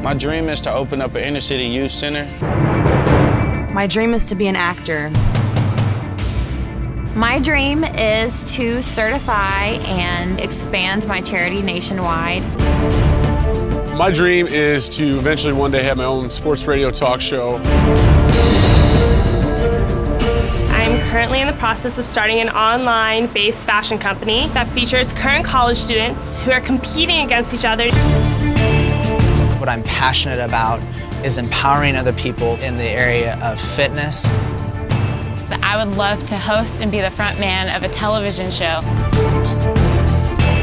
My dream is to open up an inner city youth center. My dream is to be an actor. My dream is to certify and expand my charity nationwide. My dream is to eventually one day have my own sports radio talk show. I'm currently in the process of starting an online-based fashion company that features current college students who are competing against each other. What I'm passionate about is empowering other people in the area of fitness. I would love to host and be the front man of a television show.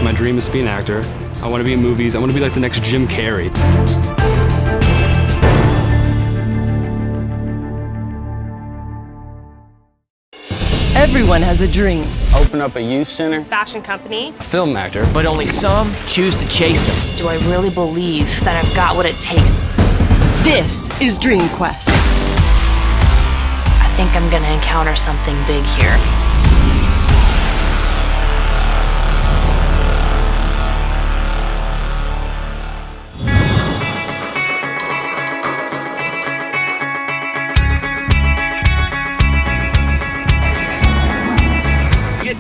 My dream is to be an actor. I want to be in movies. I want to be like the next Jim Carrey. Everyone has a dream. Open up a youth center. Fashion company. A film actor. But only some choose to chase them. Do I really believe that I've got what it takes? This is Dream Quest. I think I'm gonna encounter something big here.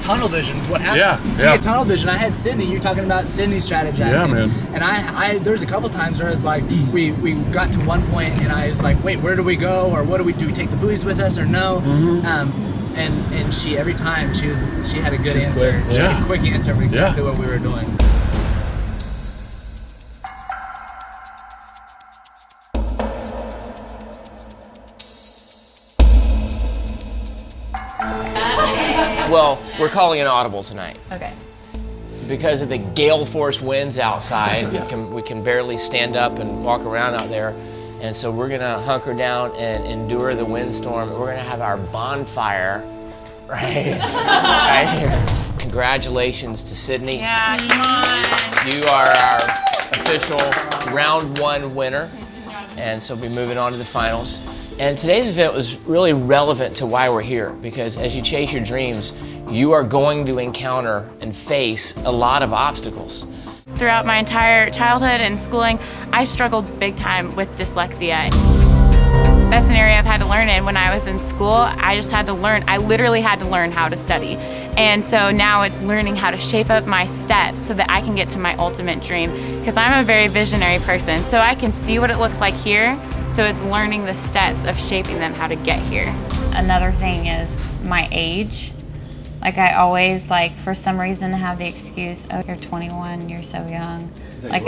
Tunnel vision is what happens. Yeah. You get tunnel vision. I had Sydney. You're talking about Sydney strategizing. Yeah, man. And I there's a couple times where it's like we got to one point and I was like, wait, where do we go, or what do we do? We take the buoys with us or no? And she every time she had a good answer. Quick. She had a quick answer of exactly what we were doing. Well, we're calling an audible tonight. Okay. Because of the gale force winds outside, we can barely stand up and walk around out there. And so we're gonna hunker down and endure the windstorm. We're gonna have our bonfire right here. Congratulations to Sydney. Yeah, come on. You are our official round 1 winner. And so we'll be moving on to the finals. And today's event was really relevant to why we're here, because as you chase your dreams, you are going to encounter and face a lot of obstacles. Throughout my entire childhood and schooling, I struggled big time with dyslexia. That's an area I've had to learn in. When I was in school, I just had to learn. I literally had to learn how to study. And so now it's learning how to shape up my steps so that I can get to my ultimate dream. Because I'm a very visionary person, so I can see what it looks like here. So it's learning the steps of shaping them how to get here. Another thing is my age. Like I always, for some reason, have the excuse, oh, you're 21, you're so young. I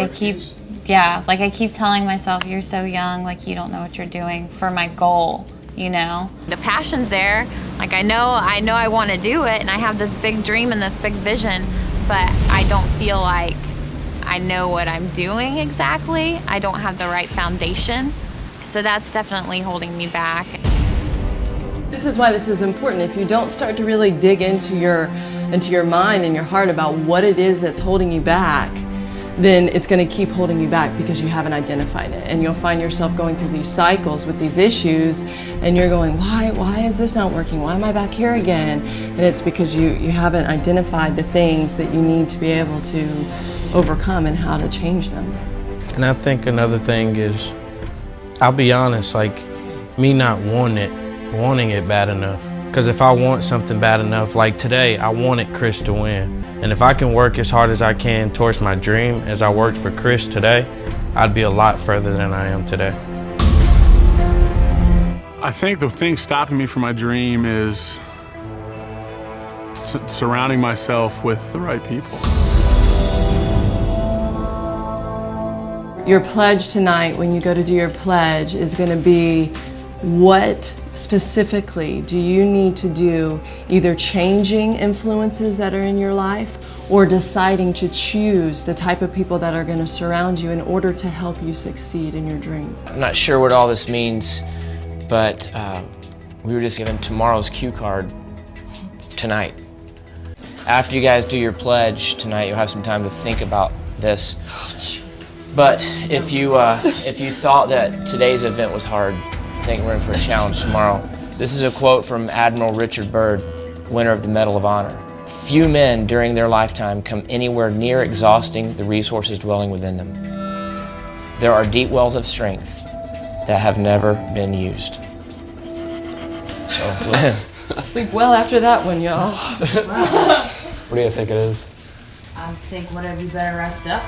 keep telling myself, you're so young, you don't know what you're doing for my goal, The passion's there. I know I want to do it, and I have this big dream and this big vision, but I don't feel like I know what I'm doing exactly. I don't have the right foundation. So that's definitely holding me back. This is why this is important. If you don't start to really dig into your mind and your heart about what it is that's holding you back, then it's going to keep holding you back because you haven't identified it. And you'll find yourself going through these cycles with these issues, and you're going, why is this not working? Why am I back here again? And it's because you haven't identified the things that you need to be able to overcome and how to change them. And I think another thing is, I'll be honest, me not wanting it bad enough. Because if I want something bad enough, like today, I wanted Chris to win. And if I can work as hard as I can towards my dream as I worked for Chris today, I'd be a lot further than I am today. I think the thing stopping me from my dream is surrounding myself with the right people. Your pledge tonight, when you go to do your pledge, is going to be what specifically do you need to do, either changing influences that are in your life or deciding to choose the type of people that are going to surround you in order to help you succeed in your dream. I'm not sure what all this means, but we were just given tomorrow's cue card tonight. After you guys do your pledge tonight, you'll have some time to think about this. But if you thought that today's event was hard, I think we're in for a challenge tomorrow. This is a quote from Admiral Richard Byrd, winner of the Medal of Honor. Few men during their lifetime come anywhere near exhausting the resources dwelling within them. there are deep wells of strength that have never been used. So, Sleep well after that one, y'all. What do you guys think it is? I think whatever you better rest up.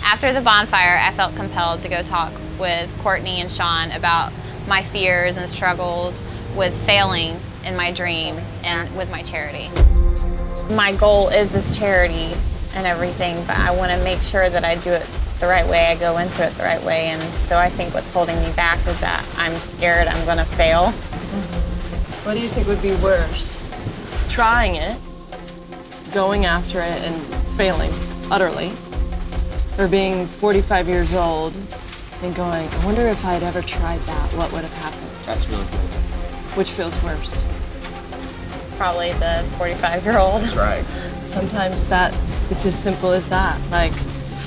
After the bonfire, I felt compelled to go talk with Courtney and Sean about my fears and struggles with failing in my dream and with my charity. My goal is this charity and everything, but I want to make sure that I do it the right way, I go into it the right way, and so I think what's holding me back is that I'm scared I'm going to fail. What do you think would be worse? Trying it, going after it and failing utterly, or being 45 years old and going, I wonder if I'd ever tried that, what would have happened? that's really good. Which feels worse? Probably the 45-year-old. That's right. Sometimes it's as simple as that. Like,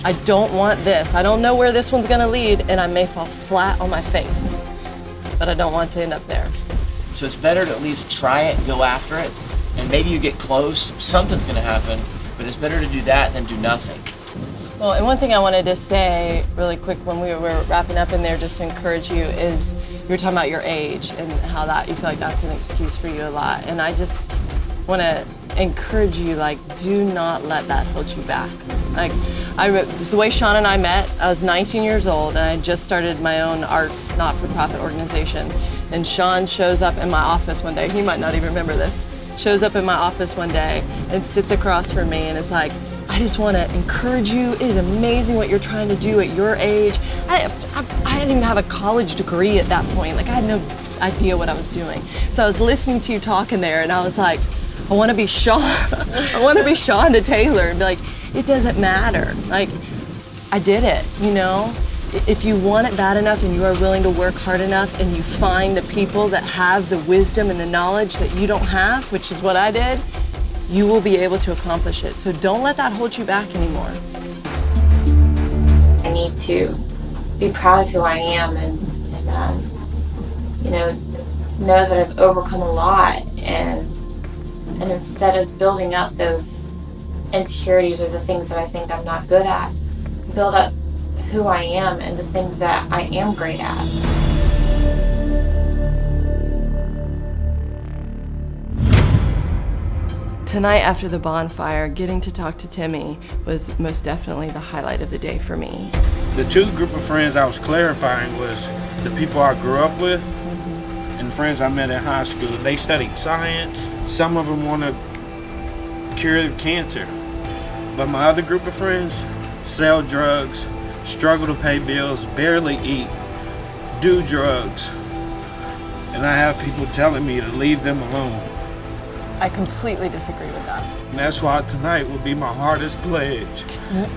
I don't want this. I don't know where this one's gonna lead, and I may fall flat on my face, but I don't want to end up there. So it's better to at least try it, go after it, and maybe you get close, something's gonna happen, but it's better to do that than do nothing. Well, and one thing I wanted to say really quick when we were wrapping up in there, just to encourage you, is you were talking about your age and how that you feel like that's an excuse for you a lot. And I just want to encourage you, like, do not let that hold you back. Like, it's the way Sean and I met. I was 19 years old and I had just started my own arts not-for-profit organization. And Sean shows up in my office one day. He might not even remember this. Shows up in my office one day and sits across from me and is like, I just want to encourage you. It is amazing what you're trying to do at your age. I didn't even have a college degree at that point. Like, I had no idea what I was doing. So I was listening to you talking there, and I was like, I want to be Sean. I want to be Sean to Taylor and be like, it doesn't matter. Like, I did it, you know? If you want it bad enough and you are willing to work hard enough and you find the people that have the wisdom and the knowledge that you don't have, which is what I did, you will be able to accomplish it. So don't let that hold you back anymore. I need to be proud of who I am and you know that I've overcome a lot, and instead of building up those insecurities or the things that I think I'm not good at, build up who I am and the things that I am great at. Tonight after the bonfire, getting to talk to Timmy was most definitely the highlight of the day for me. The two group of friends I was clarifying was the people I grew up with and friends I met in high school. They studied science. Some of them want to cure cancer. But my other group of friends sell drugs, struggle to pay bills, barely eat, do drugs. And I have people telling me to leave them alone. I completely disagree with that. And that's why tonight will be my hardest pledge,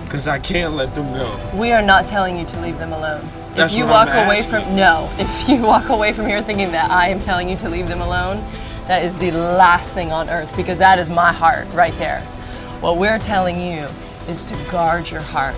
because I can't let them go. We are not telling you to leave them alone. That's if you what walk I'm away asking. if you walk away from here thinking that I am telling you to leave them alone, that is the last thing on earth, because that is my heart right there. What we're telling you is to guard your heart.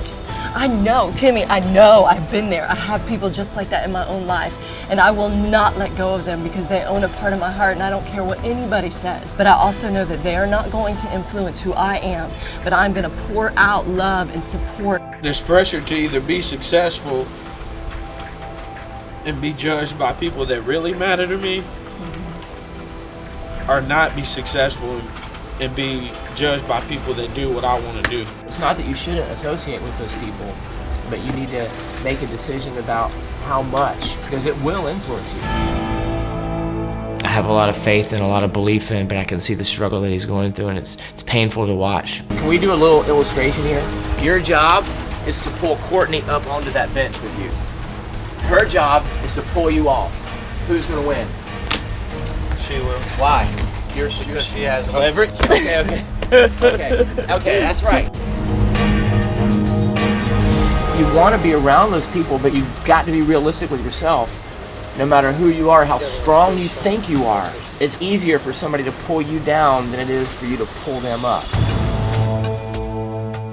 I know, Timmy, I know, I've been there. I have people just like that in my own life, and I will not let go of them because they own a part of my heart, and I don't care what anybody says. But I also know that they are not going to influence who I am, but I'm gonna pour out love and support. There's pressure to either be successful and be judged by people that really matter to me, or not be successful and be judged by people that do what I want to do. It's not that you shouldn't associate with those people, but you need to make a decision about how much, because it will influence you. I have a lot of faith and a lot of belief in, but I can see the struggle that he's going through, and it's painful to watch. Can we do a little illustration here? Your job is to pull Courtney up onto that bench with you. Her job is to pull you off. Who's going to win? She will. Why? Because she has leverage. Okay. Okay, that's right. You want to be around those people, but you've got to be realistic with yourself. No matter who you are, how strong you think you are, it's easier for somebody to pull you down than it is for you to pull them up.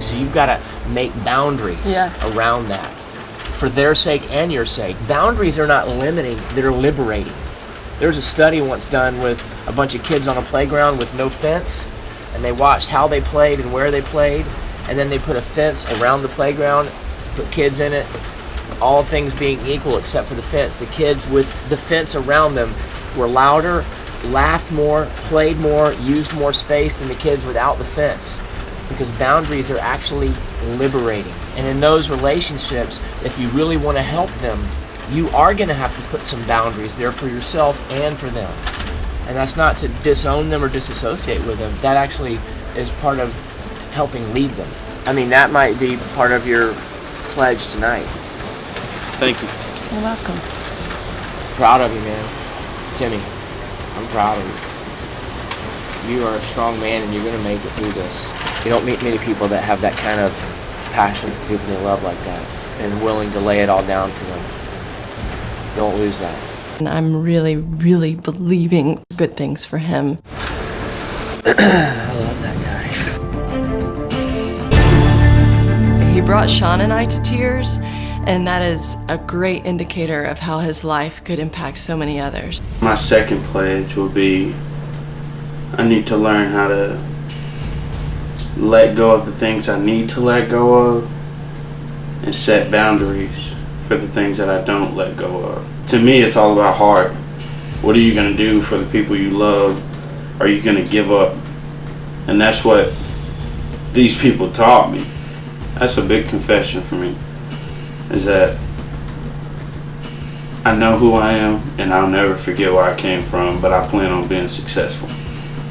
So you've got to make boundaries around that, for their sake and your sake. Boundaries are not limiting, they're liberating. There was a study once done with a bunch of kids on a playground with no fence, and they watched how they played and where they played, and then they put a fence around the playground, put kids in it, all things being equal except for the fence. The kids with the fence around them were louder, laughed more, played more, used more space than the kids without the fence, because boundaries are actually liberating. And in those relationships, if you really want to help them, you are going to have to put some boundaries there for yourself and for them. And that's not to disown them or disassociate with them. That actually is part of helping lead them. I mean, that might be part of your pledge tonight. Thank you. You're welcome. Proud of you, man. Timmy, I'm proud of you. You are a strong man and you're going to make it through this. You don't meet many people that have that kind of passion for people they love like that and willing to lay it all down for them. Don't lose that. And I'm really, really believing good things for him. I love that guy. He brought Sean and I to tears, and that is a great indicator of how his life could impact so many others. My second pledge will be I need to learn how to let go of the things I need to let go of and set boundaries for the things that I don't let go of. To me, it's all about heart. What are you going to do for the people you love? Are you going to give up? And that's what these people taught me. That's a big confession for me, is that I know who I am and I'll never forget where I came from, but I plan on being successful.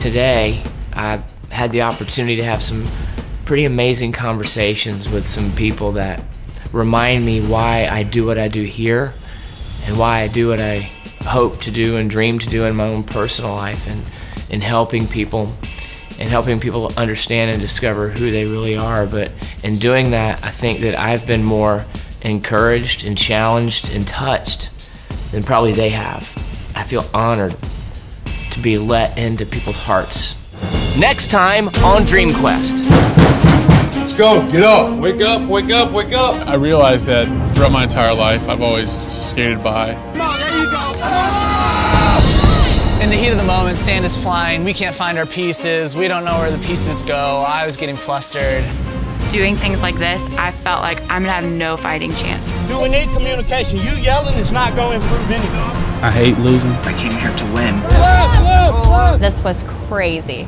Today, I've had the opportunity to have some pretty amazing conversations with some people that remind me why I do what I do here and why I do what I hope to do and dream to do in my own personal life, and in helping people understand and discover who they really are. But in doing that, I think that I've been more encouraged and challenged and touched than probably they have. I feel honored to be let into people's hearts. Next time on Dream Quest. Let's go, get up. Wake up, wake up, wake up. I realized that throughout my entire life, I've always skated by. Come on, there you go. In the heat of the moment, sand is flying. We can't find our pieces. We don't know where the pieces go. I was getting flustered. Doing things like this, I felt like I'm gonna have no fighting chance. Do we need communication? You yelling is not going to improve anything. I hate losing. I came here to win. This was crazy.